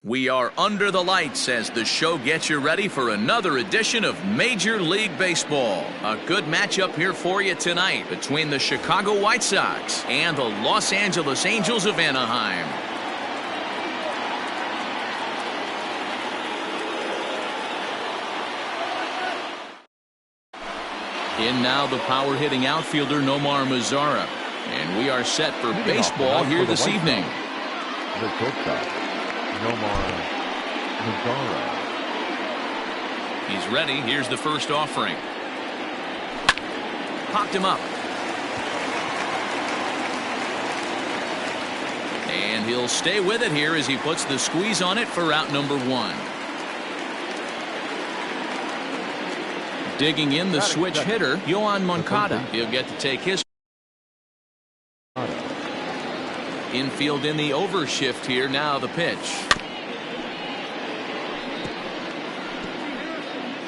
We are under the lights as the show gets you ready for another edition of Major League Baseball. A good matchup here for you tonight between the Chicago White Sox and the Los Angeles Angels of Anaheim. In now the power-hitting outfielder Nomar Mazara. And we are set for baseball here this evening. The shortstop, Nomar Mazara. He's ready. Here's the first offering. Popped him up. And he'll stay with it here as he puts the squeeze on it for out number one. Digging in the switch hitter, Yohan Moncada. He'll get to take his infield in the overshift here. Now the pitch.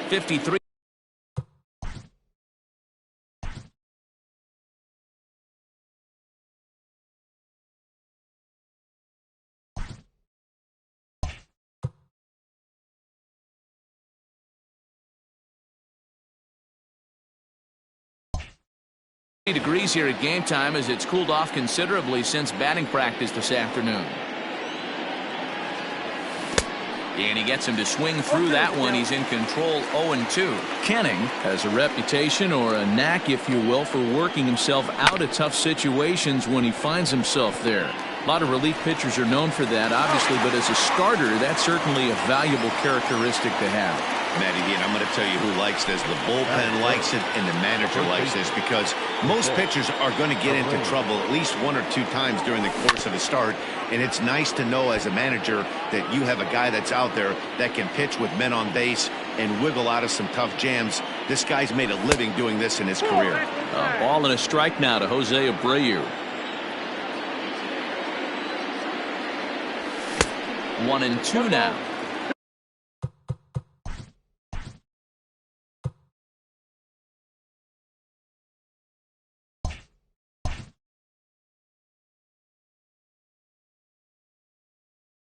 53. Degrees here at game time as it's cooled off considerably since batting practice this afternoon. And he gets him to swing through that one. He's in control 0-2. Kenning has a reputation, or a knack if you will, for working himself out of tough situations when he finds himself there. A lot of relief pitchers are known for that, obviously, but as a starter, that's certainly a valuable characteristic to have. Matty, and I'm going to tell you who likes this. The bullpen likes it, and the manager likes this, because most pitchers are going to get into trouble at least one or two times during the course of a start, and it's nice to know as a manager that you have a guy that's out there that can pitch with men on base and wiggle out of some tough jams. This guy's made a living doing this in his career. A ball and a strike now to Jose Abreu. 1-2 now.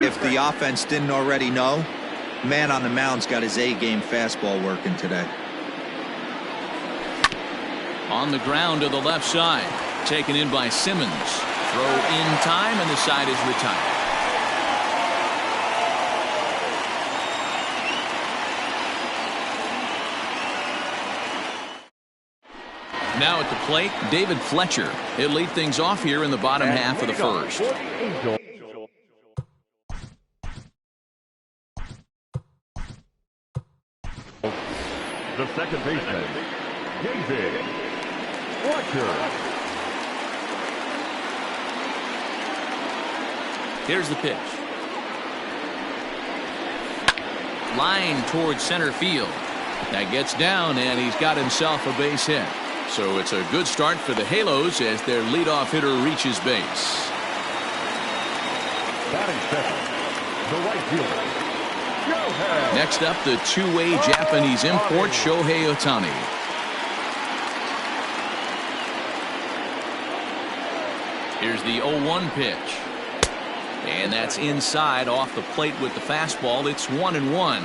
If the offense didn't already know, man on the mound's got his A-game fastball working today. On the ground to the left side. Taken in by Simmons. Throw in time, and the side is retired. Now at the plate, David Fletcher. He'll lead things off here in the bottom half of the first. The second baseman, David Fletcher. Here's the pitch. Line towards center field. That gets down, and he's got himself a base hit. So it's a good start for the Halos as their leadoff hitter reaches base. Batting second, the right fielder, Shohei. Next up, the two-way Japanese import, Shohei Ohtani. Here's the 0-1 pitch. And that's inside off the plate with the fastball. It's 1-1.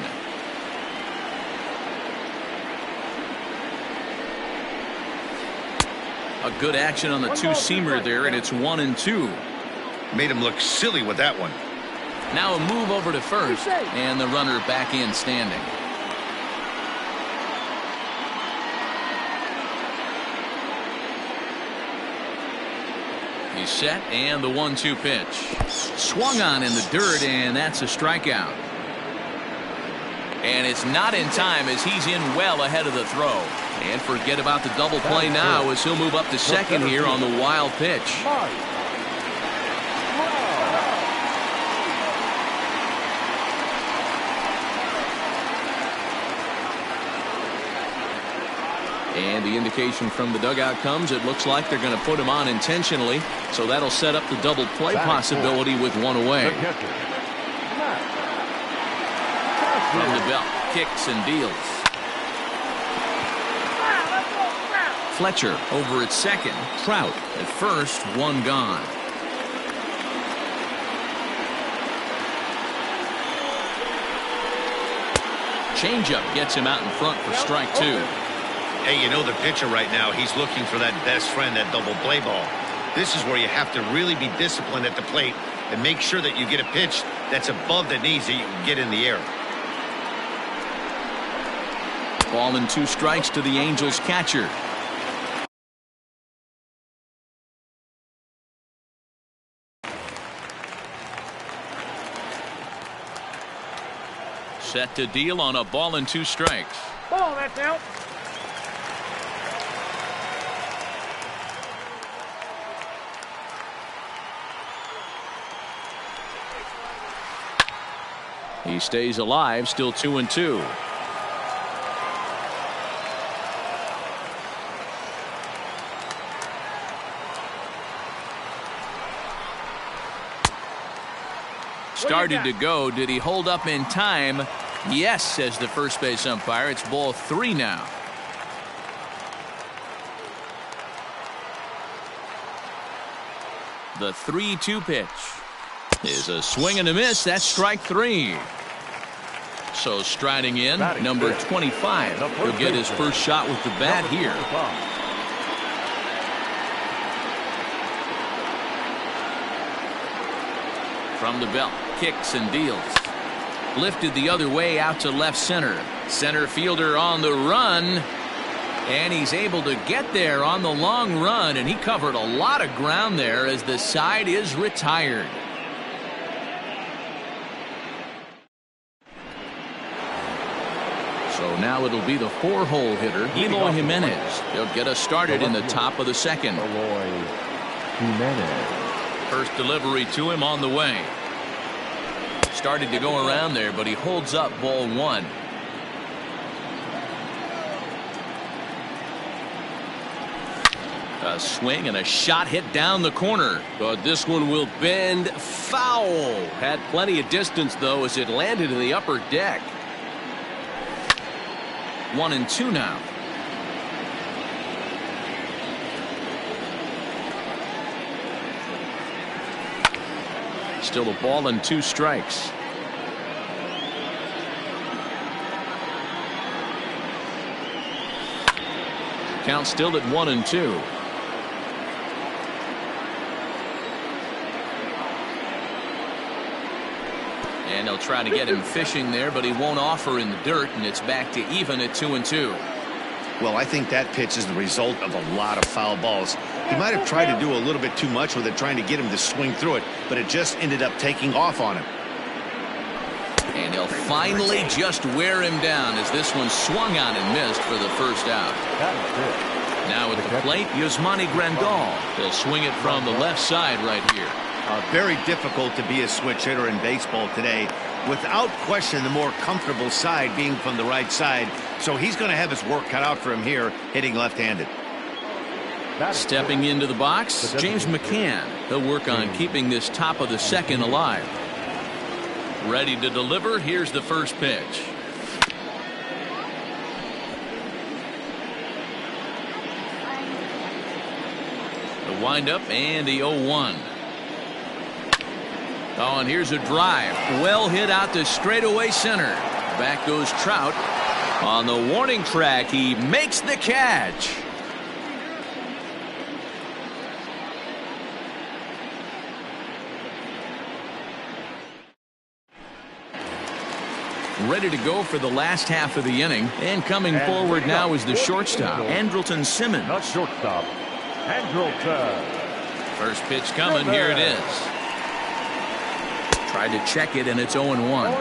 A good action on the two-seamer there, and it's 1-2. Made him look silly with that one. Now a move over to first, and the runner back in standing. He's set, and the 1-2 pitch. Swung on in the dirt, and that's a strikeout. And it's not in time as he's in well ahead of the throw. And forget about the double play now as he'll move up to second here on the wild pitch. And the indication from the dugout comes, it looks like they're going to put him on intentionally. So that'll set up the double play possibility with one away. From the belt, kicks and deals. Fletcher over at second. Trout at first, one gone. changeup gets him out in front for strike two. Hey, you know the pitcher right now, he's looking for that best friend, that double play ball. This is where you have to really be disciplined at the plate and make sure that you get a pitch that's above the knees that you can get in the air. Ball and 2 strikes to the Angels catcher. Set to deal on a ball and 2 strikes. Ball, that's out. He stays alive, still 2-2. Started to go. Did he hold up in time? Yes, says the first base umpire. It's ball 3 now. The 3-2 pitch is a swing and a miss. That's strike 3. So striding in, number 25. He'll get his first shot with the bat here. From the belt, kicks and deals. Lifted the other way out to left center. Center fielder on the run. And he's able to get there on the long run. And he covered a lot of ground there as the side is retired. So now it'll be the 4-hole hitter, Eloy Jimenez. He'll get us started in the top of the second. Eloy Jimenez. First delivery to him on the way. Started to go around there, but he holds up ball 1. A swing and a shot hit down the corner. But this one will bend foul. Had plenty of distance, though, as it landed in the upper deck. 1-2 now. Still a ball and 2 strikes. Count still at 1-2. And they'll try to get him fishing there, but he won't offer in the dirt, and it's back to even at 2-2. Well, I think that pitch is the result of a lot of foul balls. He might have tried to do a little bit too much with it, trying to get him to swing through it, but it just ended up taking off on him. And he'll finally just wear him down as this one swung on and missed for the first out. Now at the plate, Yasmani Grandal. He'll swing it from the left side right here. Very difficult to be a switch hitter in baseball today. Without question, the more comfortable side being from the right side. So he's going to have his work cut out for him here, hitting left-handed. Stepping into the box, James McCann. He'll work on keeping this top of the second alive. Ready to deliver. Here's the first pitch. The windup and the 0-1. Oh, and here's a drive. Well hit out to straightaway center. Back goes Trout. On the warning track, he makes the catch. Ready to go for the last half of the inning. And coming forward now is the shortstop, Andrelton Simmons. Not shortstop, Andrelton. First pitch coming. Here it is. Tried to check it, and it's 0-1.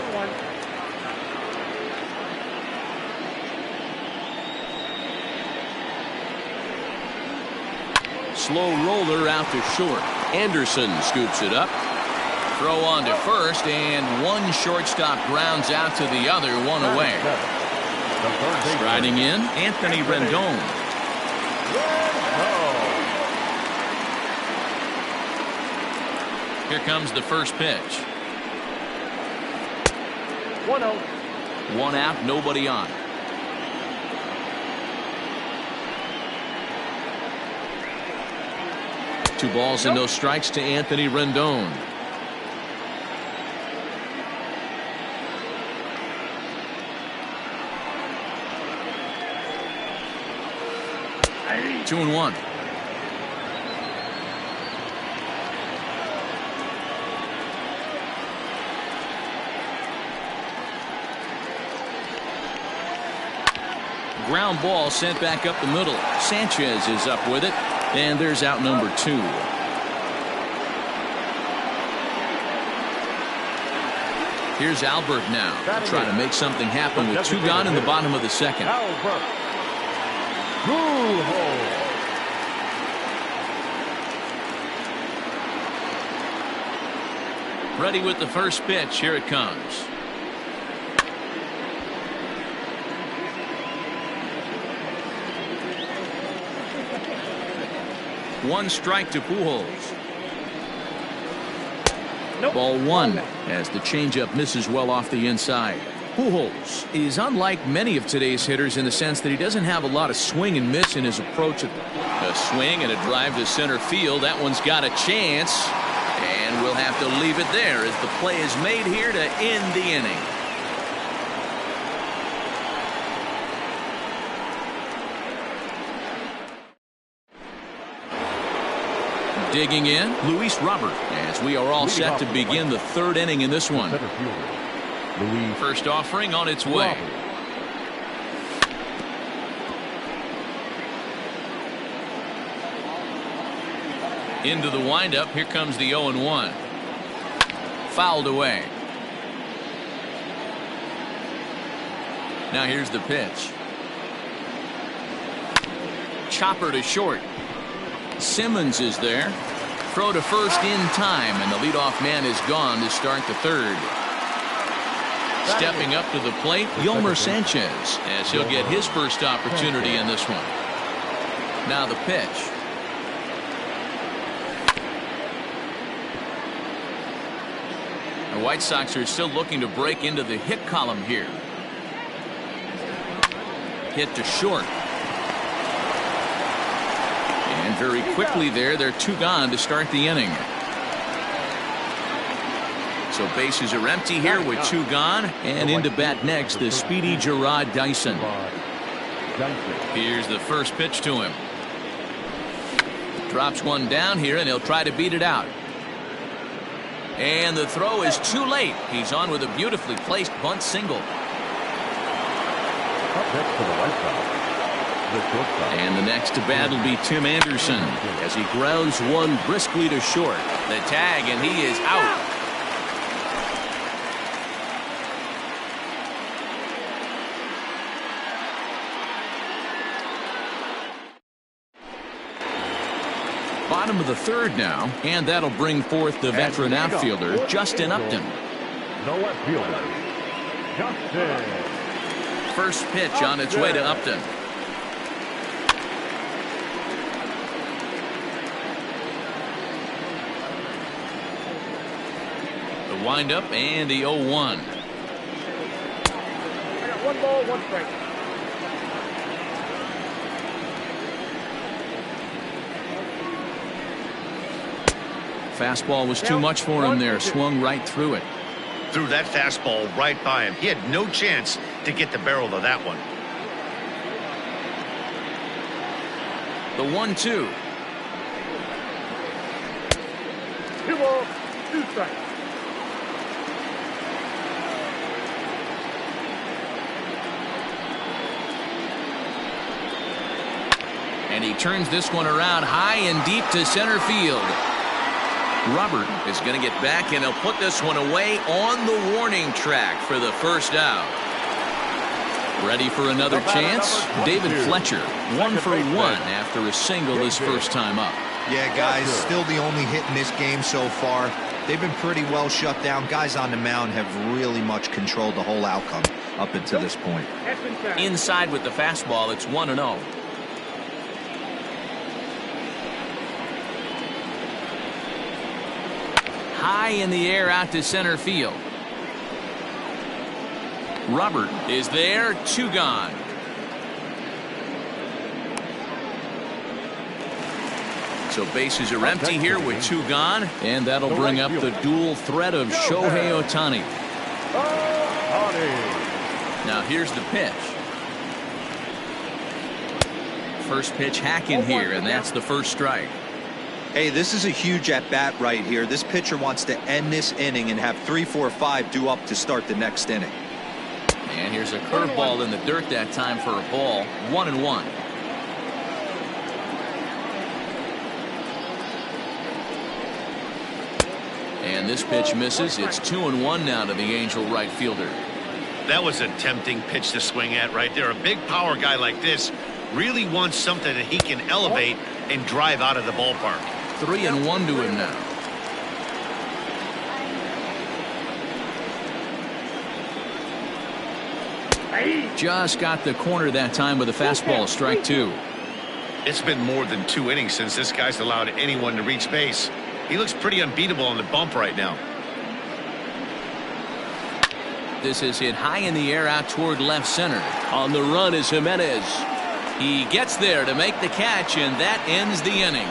Slow roller out to short. Anderson scoops it up. Throw on to first, and one shortstop grounds out to the other, one away. Striding in, Anthony Rendon. Here comes the first pitch. 1-0. 1 out, nobody on. Two balls and no strikes to Anthony Rendon. 2-1. Ground ball sent back up the middle. Sanchez is up with it, and there's out number 2. Here's Albert now to try to make something happen with 2 gone in the bottom of the second. Ready with the first pitch. Here it comes. One strike to Pujols. Ball 1 as the changeup misses well off the inside. Pujols is unlike many of today's hitters in the sense that he doesn't have a lot of swing and miss in his approach. A swing and a drive to center field. That one's got a chance, and we'll have to leave it there as the play is made here to end the inning. Digging in, Luis Robert, as we are all set to begin the 3rd inning in this one. First offering on its way. Into the windup. Here comes the 0-1. Fouled away. Now here's the pitch. Chopper to short. Simmons is there. Throw to first in time, and the leadoff man is gone to start the 3rd. Stepping up to the plate, Yolmer Sanchez, as he'll get his first opportunity in this one. Now the pitch. The White Sox are still looking to break into the hit column here. Hit to short. And very quickly there, they're 2 gone to start the inning. So bases are empty here with 2 gone, and into bat next, the speedy Gerard Dyson. Here's the first pitch to him. Drops one down here, and he'll try to beat it out. And the throw is too late. He's on with a beautifully placed bunt single. And the next to bat will be Tim Anderson as he grounds one briskly to short. The tag, and he is out. Bottom of the 3rd now, and that'll bring forth the veteran outfielder, Justin Upton. No left fielder, Justin. First pitch on its way to Upton. The windup and the 0-1. I got 1 ball, 1 strike. Fastball was too much for him there. Swung right through it. Threw that fastball right by him. He had no chance to get the barrel of that one. The 1-2. 2 balls, 2 strikes. And he turns this one around high and deep to center field. Robert is going to get back, and he'll put this one away on the warning track for the first out. Ready for another chance? David Fletcher, 1 for 1 after a single his first time up. Yeah, guys, still the only hit in this game so far. They've been pretty well shut down. Guys on the mound have really much controlled the whole outcome up until this point. Inside with the fastball, it's 1-0. High in the air out to center field. Robert is there, 2 gone. So bases are empty here with 2 gone, and that'll bring up the dual threat of Shohei Ohtani. Now here's the pitch. First pitch hacking here, and that's the first strike. Hey, this is a huge at-bat right here. This pitcher wants to end this inning and have 3, 4, 5 due up to start the next inning. And here's a curveball in the dirt that time for a ball. 1-1. And this pitch misses. It's 2-1 now to the Angel right fielder. That was a tempting pitch to swing at right there. A big power guy like this really wants something that he can elevate and drive out of the ballpark. 3-1 to him now. Just got the corner that time with a fastball, strike 2. It's been more than 2 innings since this guy's allowed anyone to reach base. He looks pretty unbeatable on the bump right now. This is hit high in the air out toward left center. On the run is Jimenez. He gets there to make the catch, and that ends the inning.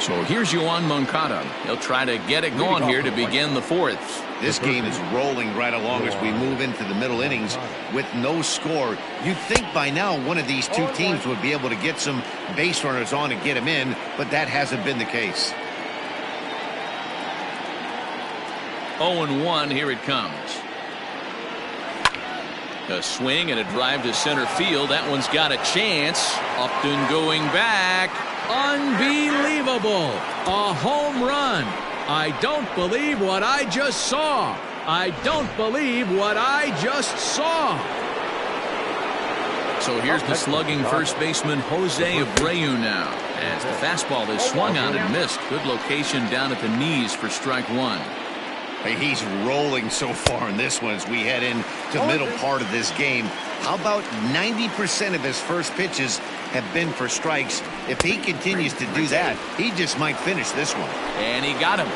So here's Yoan Moncada. He'll try to get it going here to begin the 4th. This game is rolling right along as we move into the middle innings with no score. You'd think by now one of these two teams would be able to get some base runners on and get them in, but that hasn't been the case. 0-1, here it comes. A swing and a drive to center field. That one's got a chance. Upton going back. Unbelievable. A home run. I don't believe what I just saw. I don't believe what I just saw. So here's the slugging first baseman Jose Abreu now, as the fastball is swung on and missed. Good location down at the knees for strike 1. Hey, he's rolling so far in this one as we head into the middle part of this game. How about 90% of his first pitches have been for strikes? If he continues to do that, he just might finish this one. And he got him.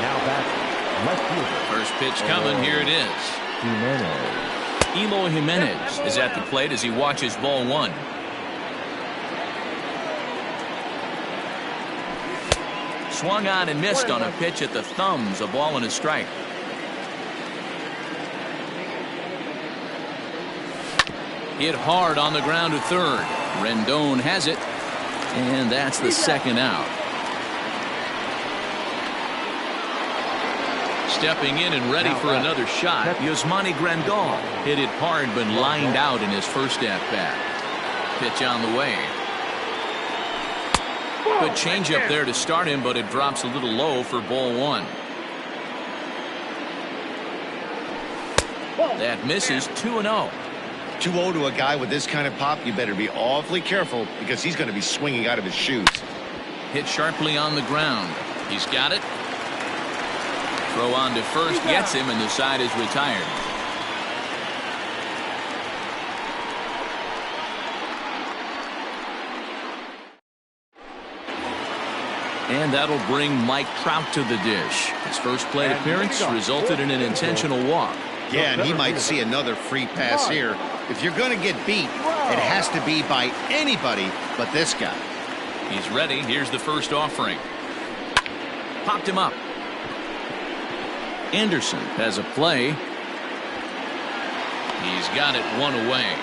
Now back, left fielder. First pitch coming. Here it is. Eloy Jimenez is at the plate as he watches ball 1. Swung on and missed on a pitch at the thumbs. A ball and a strike. Hit hard on the ground to third. Rendon has it, and that's the second out. Stepping in and ready for another shot, Yasmani Grandal hit it hard but lined out in his first at-bat. Pitch on the way. Good changeup there to start him, but it drops a little low for ball 1. That misses. 2-0. 2-0 to a guy with this kind of pop, you better be awfully careful because he's going to be swinging out of his shoes. Hit sharply on the ground. He's got it. Throw on to first, gets him, and the side is retired. And that'll bring Mike Trout to the dish. His first plate appearance resulted in an intentional walk. Yeah, and he might see another free pass here. If you're going to get beat, it has to be by anybody but this guy. He's ready. Here's the first offering. Popped him up. Anderson has a play. He's got it one away.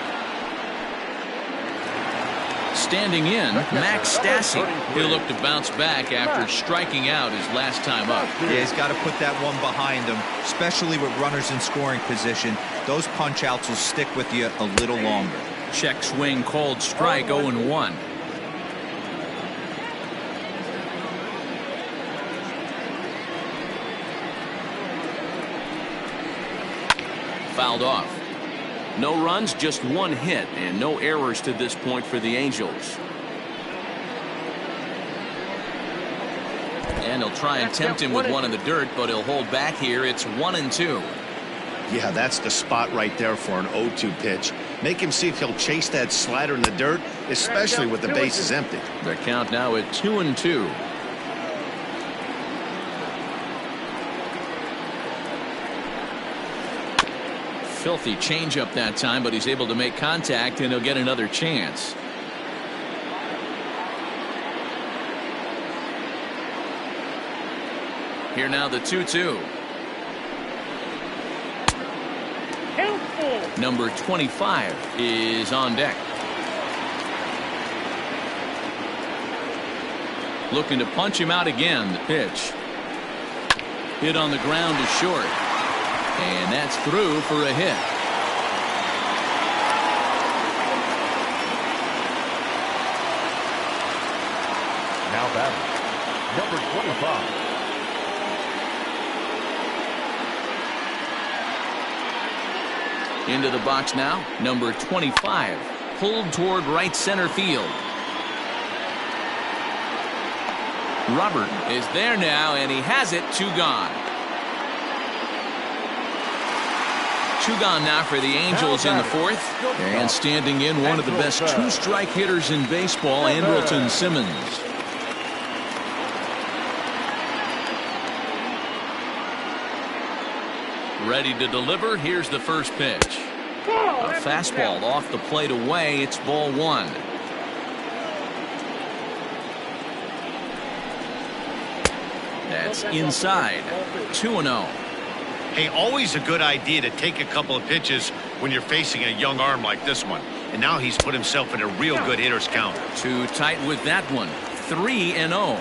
Standing in, Max Stassi. He'll look to bounce back after striking out his last time up. Yeah, he's got to put that one behind him, especially with runners in scoring position. Those punch-outs will stick with you a little longer. Check swing called strike. 0-1. Fouled off. No runs, just one hit, and no errors to this point for the Angels. And he'll try and tempt him with one in the dirt, but he'll hold back here. It's 1-2. Yeah, that's the spot right there for an 0-2 pitch. Make him see if he'll chase that slider in the dirt, especially with the bases empty. The count now at 2-2. Filthy changeup that time, but he's able to make contact, and he'll get another chance. Here now the 2-2. Number 25 is on deck. Looking to punch him out again. The pitch. Hit on the ground is short. And that's through for a hit. Now batting, number 25. Into the box now, number 25. Pulled toward right center field. Robert is there now, and he has it. 2 gone. 2 gone now for the Angels in the 4th. And standing in, one of the best 2-strike hitters in baseball, Andrelton Simmons. Ready to deliver. Here's the first pitch. A fastball off the plate away. It's ball 1. That's inside. 2-0. Hey, always a good idea to take a couple of pitches when you're facing a young arm like this one. And now he's put himself in a real good hitter's count. Too tight with that one. 3-0.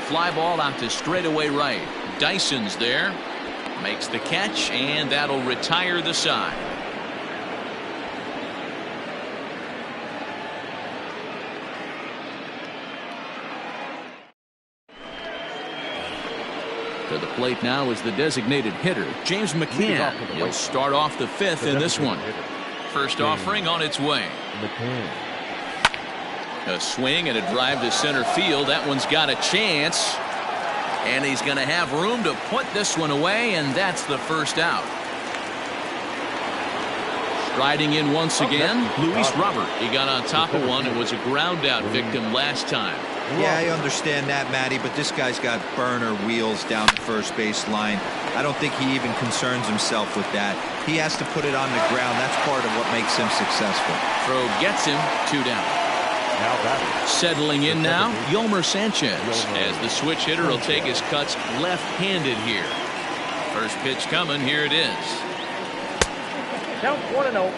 Fly ball out to straightaway right. Dyson's there. Makes the catch, and that'll retire the side. To the plate now is the designated hitter, James McCann. He'll start off the 5th in this one. First offering on its way. A swing and a drive to center field. That one's got a chance. And he's going to have room to put this one away, and that's the first out. Striding in once again, Luis Robert. He got on top of one and was a ground out victim last time. Yeah, I understand that, Matty, but this guy's got burner wheels down the first base line. I don't think he even concerns himself with that. He has to put it on the ground. That's part of what makes him successful. Throw gets him. 2 down. Settling in now, Yolmer Sanchez, as the switch hitter will take his cuts left-handed here. First pitch coming. Here it is. Count 1-0.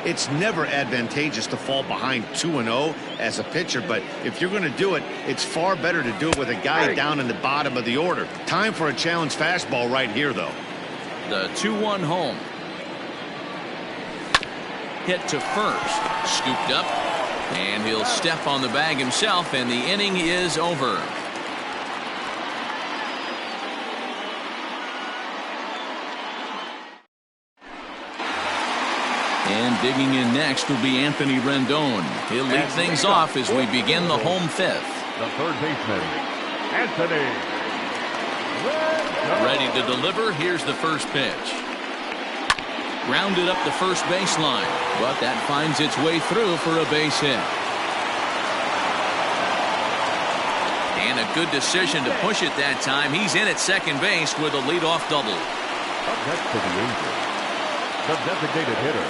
It's never advantageous to fall behind 2-0 as a pitcher, but if you're going to do it, it's far better to do it with a guy down in the bottom of the order. Time for a challenge fastball right here, though. The 2-1 home. Hit to first. Scooped up. And he'll step on the bag himself, and the inning is over. And digging in next will be Anthony Rendon. He'll lead things off as we begin the home 5th. The third baseman, Anthony. Ready to deliver. Here's the first pitch. Grounded up the first baseline, but that finds its way through for a base hit. And a good decision to push it that time. He's in at second base with a leadoff double. Up next for the Angels, the designated hitter,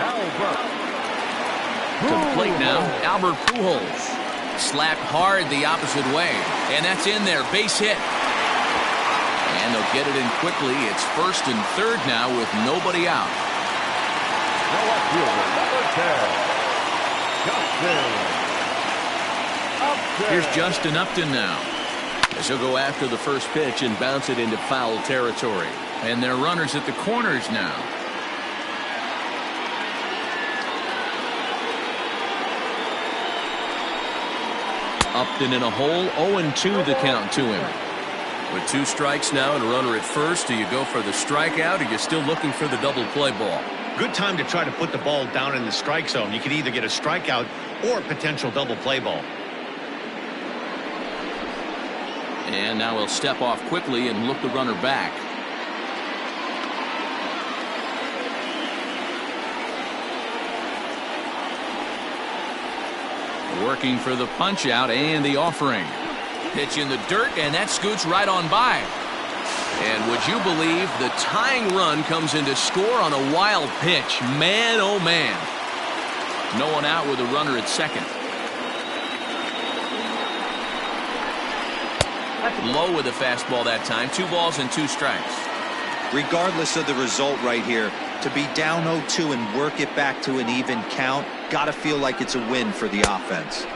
Albert. To the plate now, Albert Pujols. Slapped hard the opposite way, and that's in there. Base hit. And they'll get it in quickly. It's first and third now with nobody out. The left fielder, number 10, Justin. Here's Justin Upton now, as he'll go after the first pitch and bounce it into foul territory. And they're runners at the corners now. Upton in a hole. 0-2 the count to him. With 2 strikes now and a runner at first, do you go for the strikeout, or are you still looking for the double play ball? Good time to try to put the ball down in the strike zone. You can either get a strikeout or a potential double play ball. And now he'll step off quickly and look the runner back. Working for the punch out and the offering. Pitch in the dirt, and that scoots right on by. And And would you believe the tying run comes in to score on a wild pitch? Man, oh man. No one out with a runner at second. Low with a fastball that time. 2 balls and 2 strikes. Regardless of the result right here, to be down 0-2 and work it back to an even count, gotta feel like it's a win for the offense.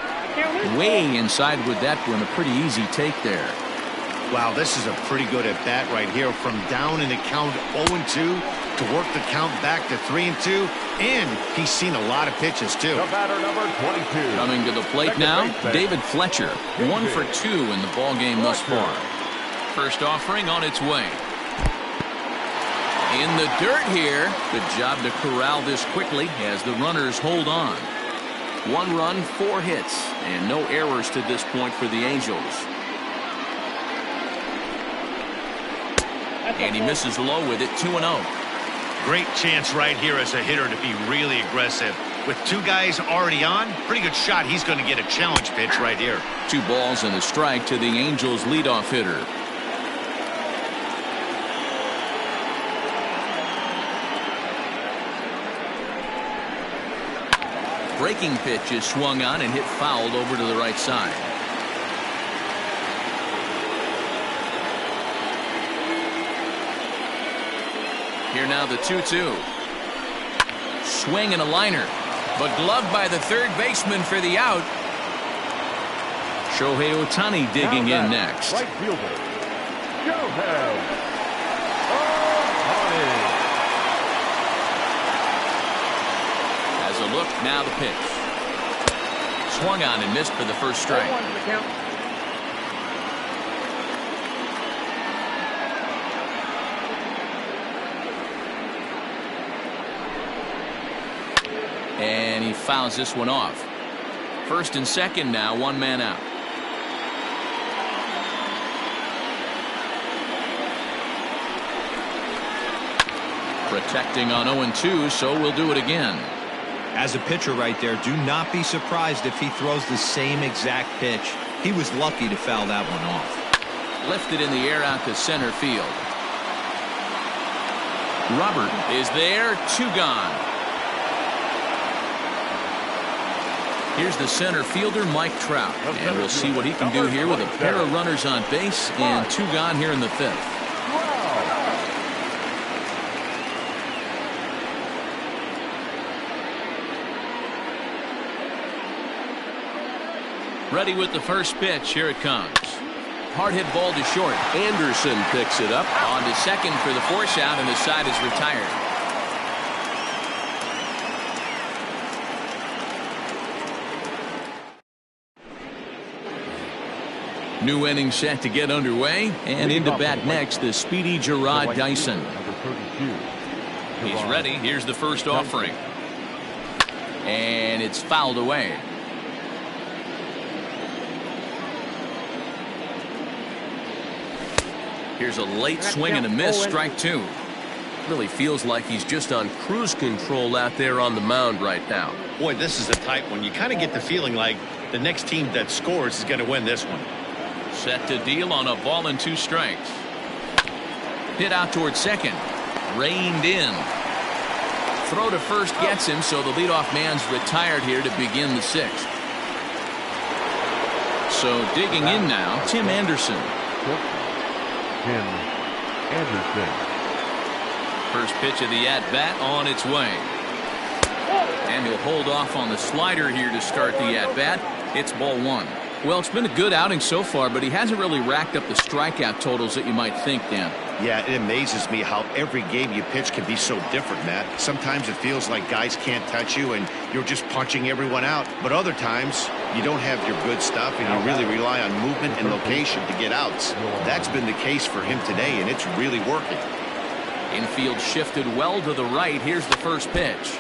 Way inside with that one. A pretty easy take there. Wow, this is a pretty good at bat right here. From down in the count 0-2 to work the count back to 3-2. And he's seen a lot of pitches too. The batter, number 22. Coming to the plate now, David Fletcher. 1 for 2 in the ball game thus far. First offering on its way. In the dirt here. Good job to corral this quickly as the runners hold on. 1 run, 4 hits, and no errors to this point for the Angels. And he misses low with it. 2-0. Great chance right here as a hitter to be really aggressive. With 2 guys already on, pretty good shot. He's going to get a challenge pitch right here. 2 balls and a strike to the Angels leadoff hitter. Breaking pitch is swung on and hit fouled over to the right side. Here now the 2-2. Swing and a liner, but gloved by the third baseman for the out. Shohei Ohtani digging in next. Right fielder, Shohei Ohtani. As a look, now the pitch. Swung on and missed for the first strike. And he fouls this one off. First and second now, 1 man out. Protecting on 0-2, so we'll do it again. As a pitcher right there, do not be surprised if he throws the same exact pitch. He was lucky to foul that one off. Lifted in the air out to center field. Robert is there. 2 gone. Here's the center fielder, Mike Trout. And we'll see what he can do here with a pair of runners on base and 2 gone here in the 5th. Ready with the first pitch. Here it comes. Hard hit ball to short. Anderson picks it up. On to second for the force out, and the side is retired. New inning set to get underway, and into bat next, the speedy Gerard Dyson. He's ready. Here's the first offering. And it's fouled away. Here's a late swing and a miss. Strike 2. Really feels like he's just on cruise control out there on the mound right now. Boy, this is a tight one. You kind of get the feeling like the next team that scores is going to win this one. Set to deal on a ball and 2 strikes. Hit out towards second. Reined in. Throw to first gets him, so the leadoff man's retired here to begin the 6th. So digging in now, Tim Anderson. Tim Anderson. First pitch of the at-bat on its way. And he'll hold off on the slider here to start the at-bat. It's ball 1. Well, it's been a good outing so far, but he hasn't really racked up the strikeout totals that you might think, Dan. Yeah, it amazes me how every game you pitch can be so different, Matt. Sometimes it feels like guys can't touch you and you're just punching everyone out. But other times, you don't have your good stuff and you really rely on movement and location to get outs. That's been the case for him today, and it's really working. Infield shifted well to the right. Here's the first pitch.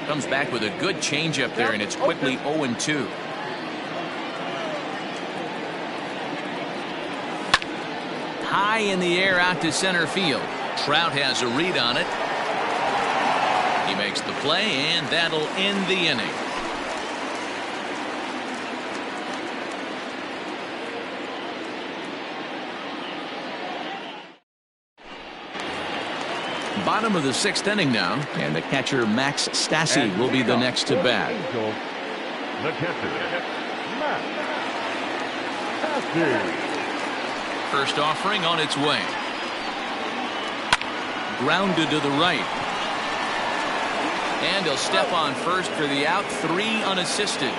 Comes back with a good changeup there, and it's quickly 0-2. High in the air out to center field. Trout has a read on it. He makes the play, and that'll end the inning. Bottom of the 6th inning now, and the catcher Max Stassi will be the next to bat. The catcher, Max Stassi. First offering on its way. Grounded to the right. And he'll step on first for the out. 3 unassisted.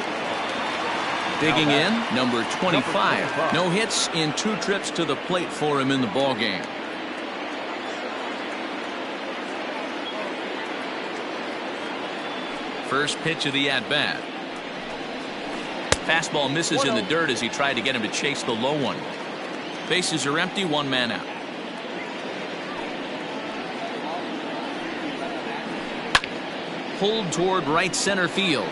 Digging in, number 25. No hits in 2 trips to the plate for him in the ballgame. First pitch of the at-bat. Fastball misses in the dirt as he tried to get him to chase the low one. Bases are empty, 1 man out. Pulled toward right center field.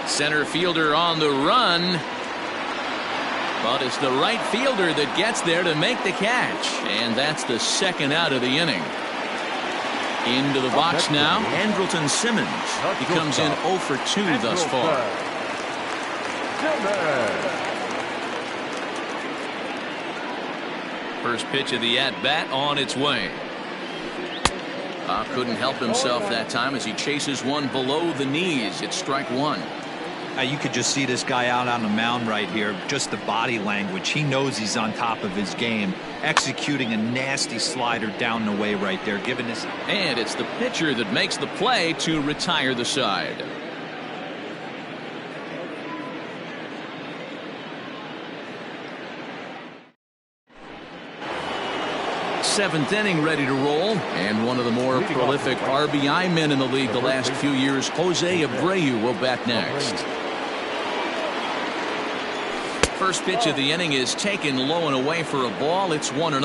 Center fielder on the run. But it's the right fielder that gets there to make the catch. And that's the 2nd out of the inning. Into the box now, Andrelton Simmons. He comes in 0 for 2 thus far. First pitch of the at-bat on its way. Couldn't help himself that time as he chases one below the knees. It's strike 1. You could just see this guy out on the mound right here. Just the body language. He knows he's on top of his game. Executing a nasty slider down the way right there. Giving this. And it's the pitcher that makes the play to retire the side. Seventh inning ready to roll, and one of the more prolific RBI men in the league the last few years, Jose Abreu, will bat next. First pitch of the inning is taken low and away for a ball. It's 1-0.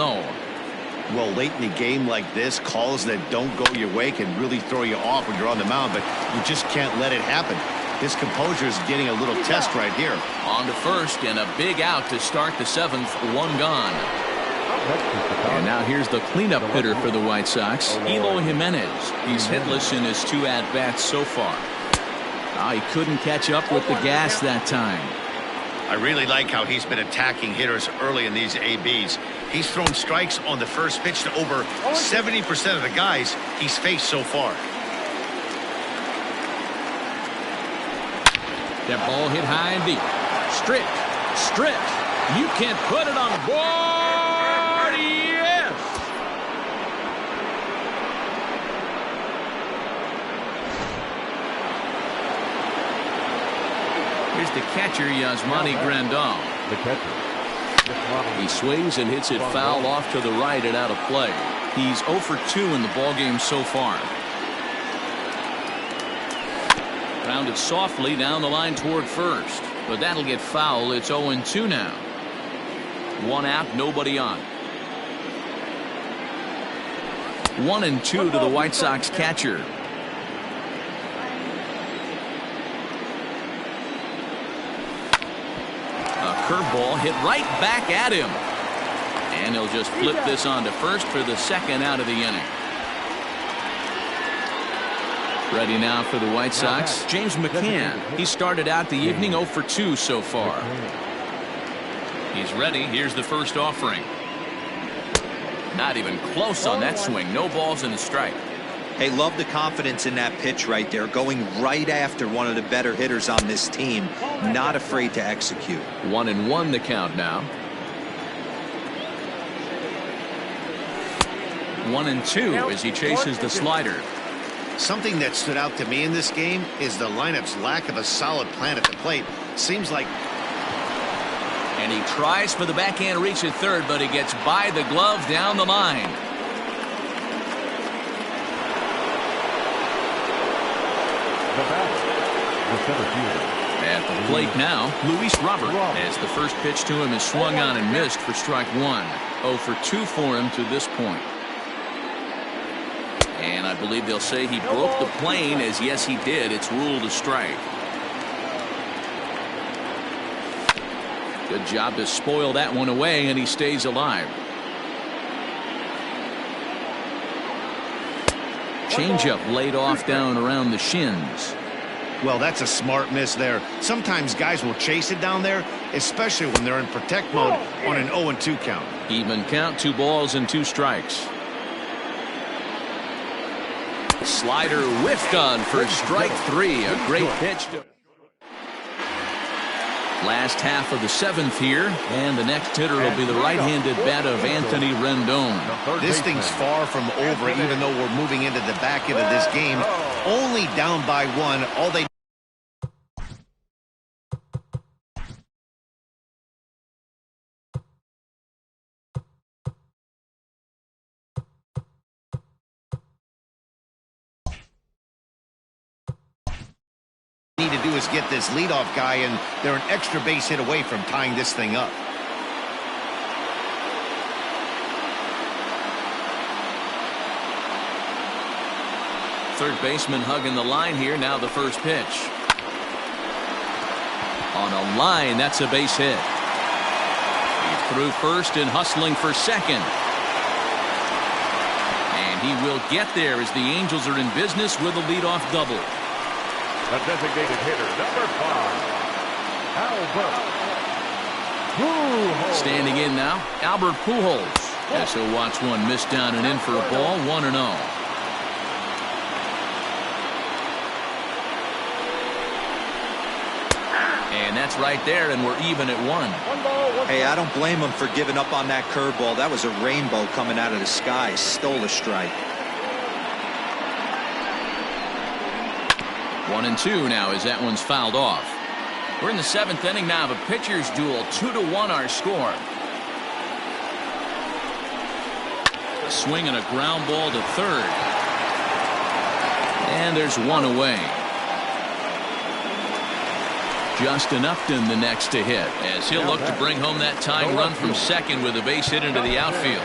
Well, late in the game like this, calls that don't go your way can really throw you off when you're on the mound, but you just can't let it happen. His composure is getting a little test right here. On to first, and a big out to start the 7th. 1 gone. And now here's the cleanup hitter for the White Sox, Eloy Jimenez. He's hitless in his 2 at-bats so far. He couldn't catch up with the gas that time. I really like how he's been attacking hitters early in these ABs. He's thrown strikes on the first pitch to over 70% of the guys he's faced so far. That ball hit high and deep. Stripped. You can't put it on the board. Yes. Here's the catcher, Yasmani Grandal. The catcher. He swings and hits it foul off to the right and out of play. He's 0 for 2 in the ballgame so far. Grounded softly down the line toward first, but that'll get foul. It's 0-2 now. 1 out, nobody on. 1-2 to the White Sox catcher. A curveball hit right back at him. And he'll just flip this on to first for the 2nd out of the inning. Ready now for the White Sox, James McCann. He started out the evening 0 for 2 so far. He's ready. Here's the first offering. Not even close on that swing. No balls and a strike. Hey, love the confidence in that pitch right there. Going right after one of the better hitters on this team. Not afraid to execute. 1-1 the count now. 1-2 as he chases the slider. Something that stood out to me in this game is the lineup's lack of a solid plan at the plate. Seems like. And he tries for the backhand reach at third, but he gets by the glove down the line. At the plate now, Luis Robert, as the first pitch to him is swung on and missed for strike 1. 0 for 2 for him to this point. And I believe they'll say he broke the plane, as yes he did. It's ruled a strike. Good job to spoil that one away, and he stays alive. Changeup laid off down around the shins. Well, that's a smart miss there. Sometimes guys will chase it down there, especially when they're in protect mode on an 0-2 count. Even count, 2 balls and 2 strikes. Slider whiffed on for strike 3. A great pitch. Last half of the 7th here, and the next hitter will be the right-handed bat of Anthony Rendon. This thing's far from over, even though we're moving into the back end of this game. Only down by 1. All they need to do is get this leadoff guy, and they're an extra base hit away from tying this thing up. Third baseman hugging the line here. Now the first pitch. On a line, that's a base hit. He's through first and hustling for second. And he will get there as the Angels are in business with a leadoff double. The designated hitter, number 5, Albert Pujols. Standing in now, Albert Pujols. As he'll watch one miss down and in for a ball, 1-0. And that's right there, and we're even at 1. Hey, I don't blame him for giving up on that curveball. That was a rainbow coming out of the sky. Stole a strike. 1-2 now as that one's fouled off. We're in the 7th inning now of a pitcher's duel. 2-1 our score. A swing and a ground ball to third. And there's one away. Justin Upton the next to hit, as he'll look to bring home that tying run from second with a base hit into the outfield.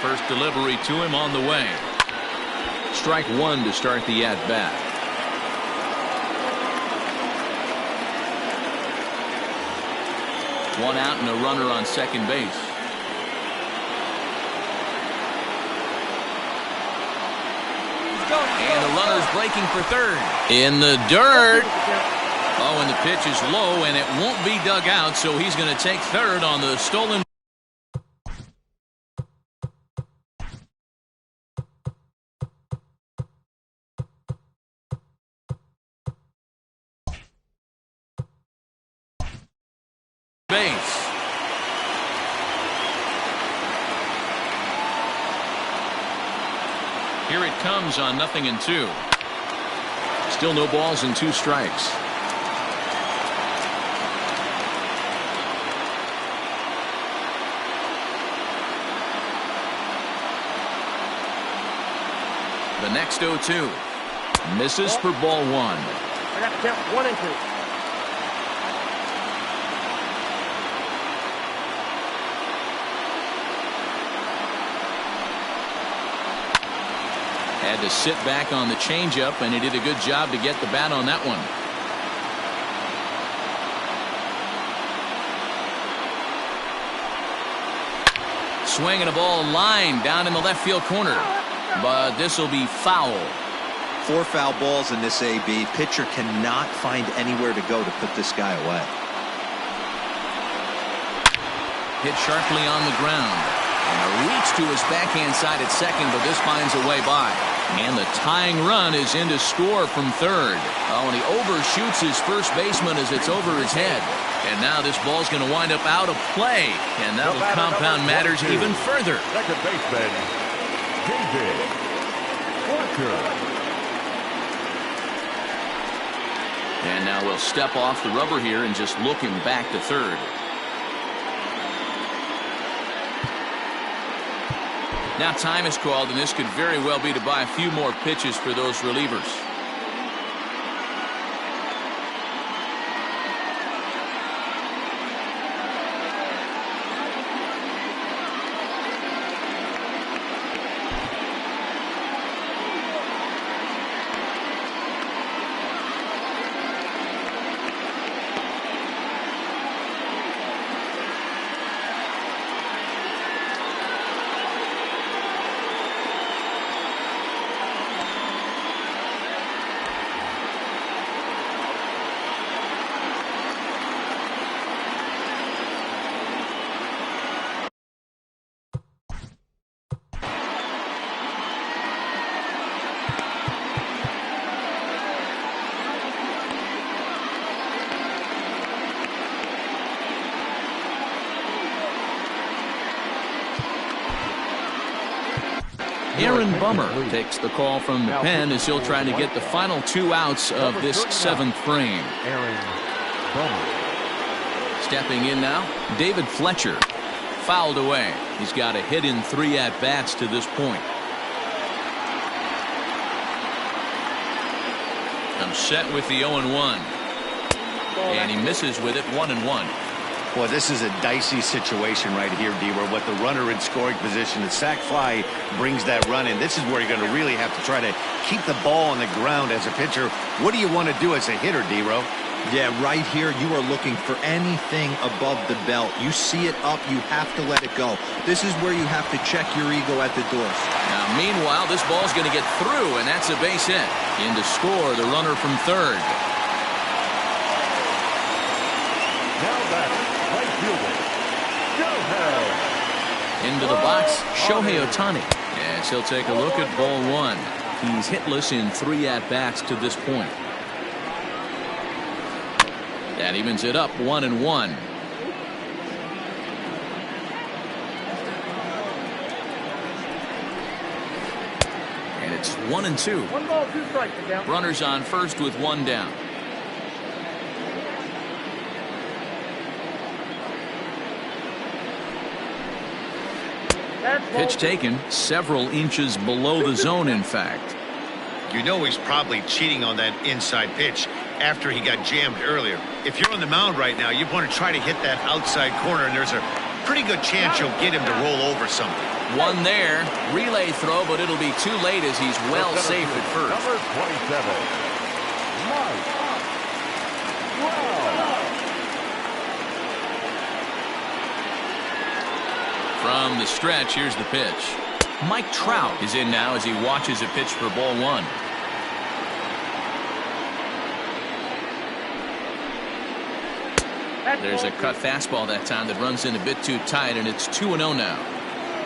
First delivery to him on the way. Strike 1 to start the at-bat. One out and a runner on second base. And the runner's breaking for third. In the dirt. Oh, and the pitch is low, and it won't be dug out, so he's going to take third on the stolen. Base. Here it comes on 0-2. Still no balls and 2 strikes. The next 0-2 misses for ball 1. I got to count 1-2. Had to sit back on the changeup, and he did a good job to get the bat on that one. Swinging a ball line down in the left field corner, but this will be foul. 4 foul balls in this AB. Pitcher cannot find anywhere to go to put this guy away. Hit sharply on the ground. And a reach to his backhand side at second, but this finds a way by. And the tying run is in to score from third. Oh, and he overshoots his first baseman as it's over his head. And now this ball's going to wind up out of play. And that will compound matters even further. Second baseman, David Walker. And now we'll step off the rubber here and just look him back to third. Now time is called, and this could very well be to buy a few more pitches for those relievers. Aaron Bummer takes the call from the pen as he'll try to get the final 2 outs of this 7th frame. Aaron Bummer. Stepping in now, David Fletcher. Fouled away. He's got a hit in 3 at-bats to this point. I'm set with the 0-1. And he misses with it 1-1. Boy, this is a dicey situation right here, D, where with the runner in scoring position, the sac fly brings that run in. This is where you're going to really have to try to keep the ball on the ground as a pitcher. What do you want to do as a hitter, D-Ro? Yeah, right here, you are looking for anything above the belt. You see it up, you have to let it go. This is where you have to check your ego at the doors. Now, meanwhile, this ball's going to get through, and that's a base hit. In to score, the runner from third. Now back, right fielder, Shohei. Into the box, Shohei Ohtani. As he'll take a look at ball 1. He's hitless in 3 at-bats to this point. That evens it up 1-1. And it's 1-2. 1 ball, 2 strikes. Runners on first with 1 down. Pitch taken several inches below the zone, in fact. You know he's probably cheating on that inside pitch after he got jammed earlier. If you're on the mound right now, you want to try to hit that outside corner, and there's a pretty good chance you'll get him to roll over something. One there, relay throw, but it'll be too late as he's well safe at first. Number 27, Mike Trout. From the stretch, here's the pitch. Mike Trout is in now as he watches a pitch for ball 1. There's a cut fastball that time that runs in a bit too tight, and it's 2-0 now.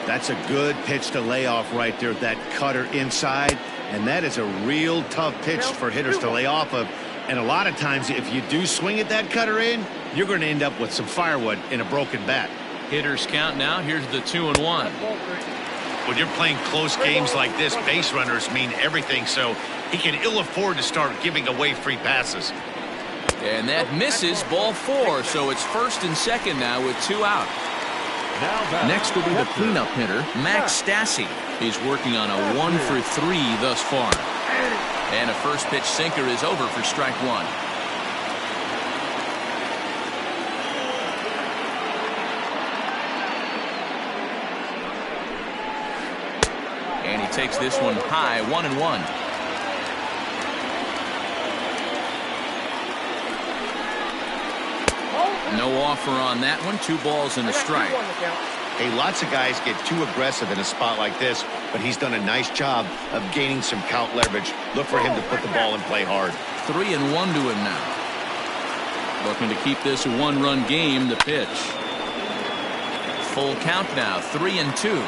That's a good pitch to lay off right there, that cutter inside, and that is a real tough pitch for hitters to lay off of. And a lot of times, if you do swing at that cutter in, you're going to end up with some firewood in a broken bat. Hitters count now. Here's the 2-1. When you're playing close games like this, base runners mean everything, so he can ill afford to start giving away free passes. And that misses ball 4, so it's first and second now with 2 out. Next will be the cleanup hitter, Max Stassi. He's working on a 1 for 3 thus far. And a first pitch sinker is over for strike 1. And he takes this one high, 1-1. No offer on that one. 2 balls and a strike. Hey, lots of guys get too aggressive in a spot like this, but he's done a nice job of gaining some count leverage. Look for him to put the ball and play hard. 3-1 to him now. Looking to keep this a 1-run game. The pitch. Full count now, 3-2.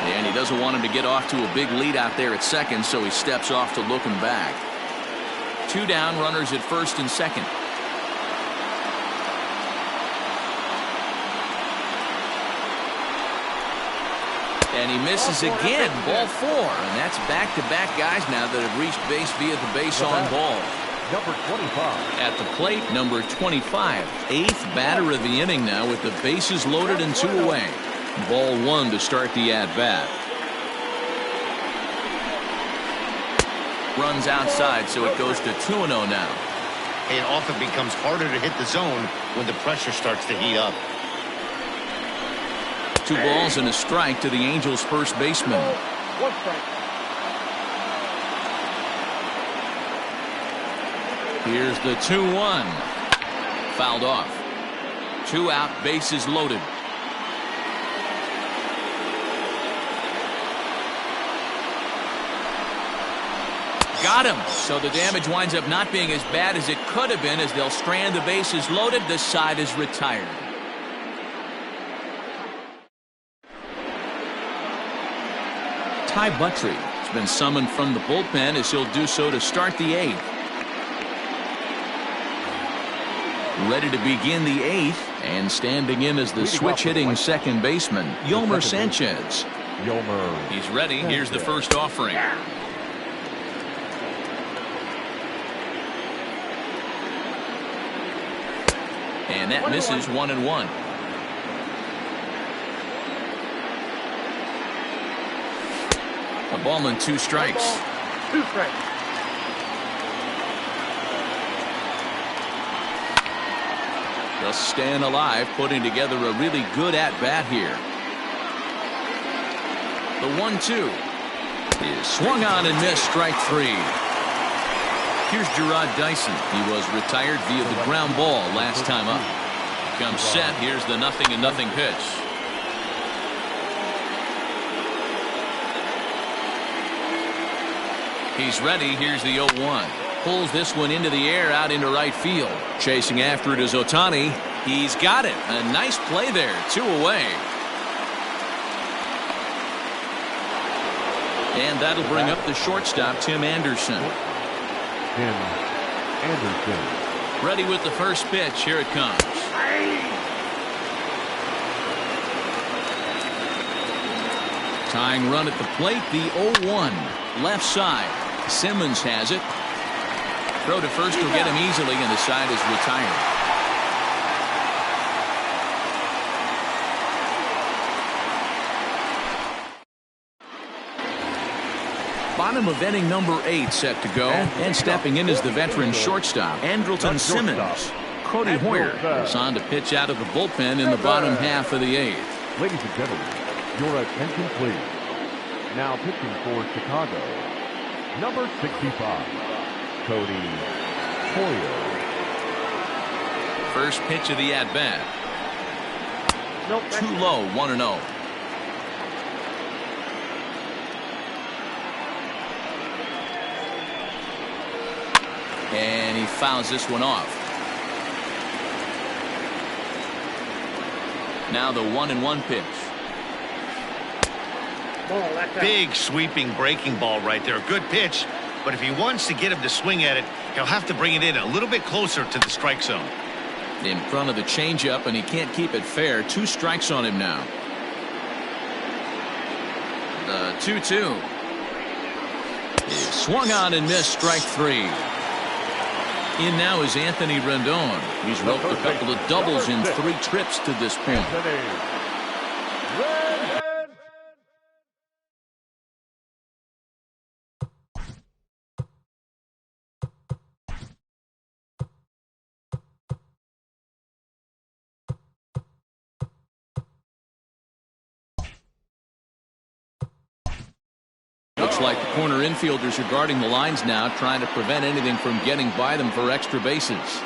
And he doesn't want him to get off to a big lead out there at second, so he steps off to look him back. 2 down, runners at first and second. And he misses again, ball 4. And that's back-to-back guys now that have reached base via the base on ball. Number 25. At the plate, number 25. 8th batter of the inning now with the bases loaded and 2 away. Ball 1 to start the at-bat. Runs outside, so it goes to 2-0 now. It often becomes harder to hit the zone when the pressure starts to heat up. 2 balls and a strike to the Angels' first baseman. 1 strike. Here's the 2-1. Fouled off. 2 out, bases loaded. Got him. So the damage winds up not being as bad as it could have been as they'll strand the bases loaded. This side is retired. Ty Buttrey has been summoned from the bullpen as he'll do so to start the 8th. Ready to begin the 8th, And standing in as the switch-hitting second baseman, Yolmer Sanchez. Yolmer. He's ready. Here's the first offering. And that misses 1-1. A ball and 2 strikes. 2 strikes. Just staying alive, putting together a really good at-bat here. The 1-2 is swung on and missed, strike 3. Here's Gerard Dyson. He was retired via the ground ball last time up. Comes set. Here's the 0-0 pitch. He's ready. Here's the 0-1. Pulls this one into the air out into right field. Chasing after it is Ohtani. He's got it. A nice play there. 2 away. And that'll bring up the shortstop, Tim Anderson. Tim Anderson. Ready with the first pitch. Here it comes. Tying run at the plate, the 0-1. Left side. Simmons has it. Throw to first will get him easily, and the side is retired. Bottom of inning number 8 set to go, and stepping in is the veteran shortstop, Andrelton Simmons. Cody Hoyer is on to pitch out of the bullpen in the bottom half of the 8th. Ladies and gentlemen, your attention please. Now pitching for Chicago, number 65, Cody Hoyer. First pitch of the at-bat. Nope. Too low, 1-0. And he fouls this one off. Now the 1-1 pitch. Big sweeping breaking ball right there. Good pitch, but if he wants to get him to swing at it, he'll have to bring it in a little bit closer to the strike zone. In front of the changeup, and he can't keep it fair. 2 strikes on him now. The 2-2 is swung on and missed, strike 3. In now is Anthony Rendon. He's roped a couple of doubles in 3 trips to this point. Looks like the corner infielders are guarding the lines now, trying to prevent anything from getting by them for extra bases.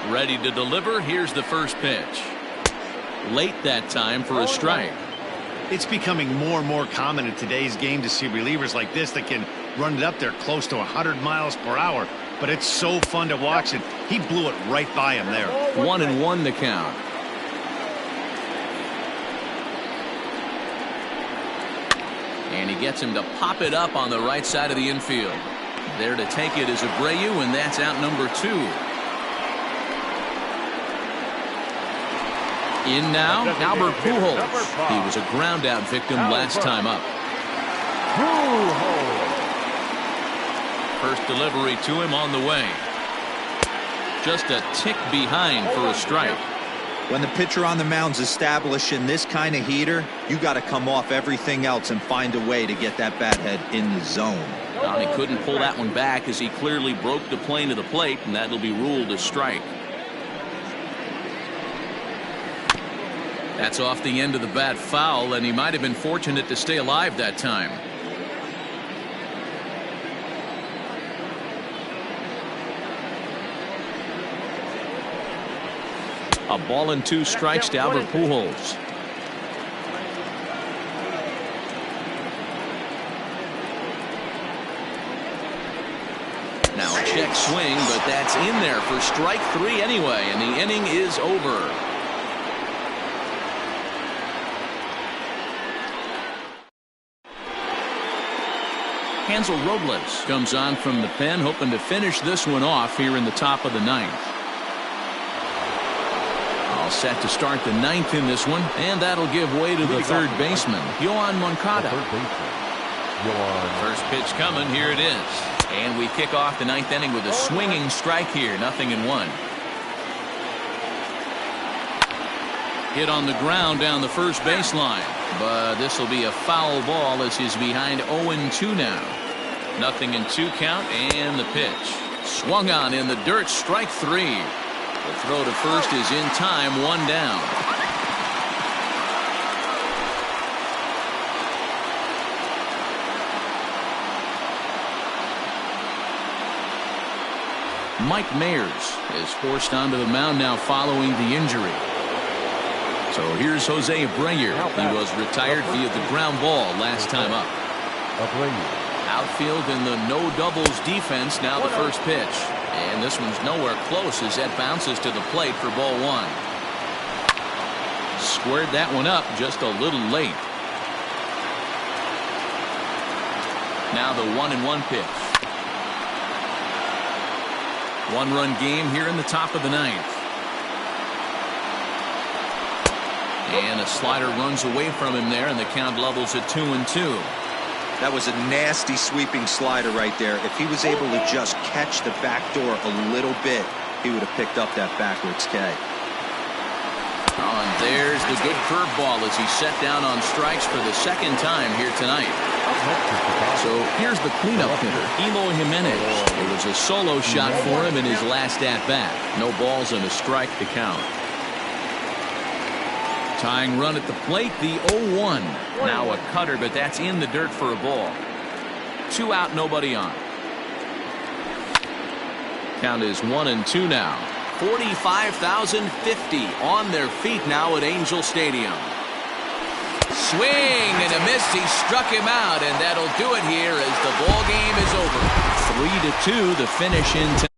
Ready to deliver. Here's the first pitch. Late that time for a strike. It's becoming more and more common in today's game to see relievers like this that can run it up there close to 100 miles per hour. But it's so fun to watch it. He blew it right by him there. 1-1 the count. And he gets him to pop it up on the right side of the infield. There to take it is Abreu, and that's out number 2. In now, Albert Pujols. He was a ground out victim last time up. First delivery to him on the way. Just a tick behind for a strike. When the pitcher on the mound's establishing this kind of heater, you got to come off everything else and find a way to get that bat head in the zone. He couldn't pull that one back as he clearly broke the plane of the plate, and that'll be ruled a strike. That's off the end of the bat foul, and he might have been fortunate to stay alive that time. A ball and 2 strikes to Albert Pujols. Now a check swing, but that's in there for strike 3 anyway, and the inning is over. Hansel Robles comes on from the pen, hoping to finish this one off here in the top of the 9th. All set to start the ninth in this one, and that'll give way to the third baseman, Yoan Moncada. First pitch coming. Here it is. And we kick off the ninth inning with a swinging strike here. 0-1. Hit on the ground down the first baseline. But this will be a foul ball as he's behind 0-2 now. 0-2 count, and the pitch. Swung on in the dirt. Strike 3. The throw to first is in time. 1 down. Mike Mayers is forced onto the mound now following the injury. So here's Jose Abreu. He was retired via the ground ball last time up. Outfield in the no doubles defense. Now the first pitch. And this one's nowhere close as that bounces to the plate for ball 1. Squared that one up just a little late. Now the 1-1 pitch. 1-run game here in the top of the ninth. And a slider runs away from him there, and the count levels at 2-2. That was a nasty sweeping slider right there. If he was able to just catch the back door a little bit, he would have picked up that backwards K. Oh, and there's the good curveball as he's set down on strikes for the second time here tonight. So here's the cleanup hitter, Eloy Jimenez. It was a solo shot for him in his last at-bat. No balls and a strike to count. Tying run at the plate, the 0-1. Now a cutter, but that's in the dirt for a ball. 2 out, nobody on. Count is 1-2 now. 45,050 on their feet now at Angel Stadium. Swing and a miss. He struck him out, and that'll do it here as the ball game is over. 3-2 the finish in.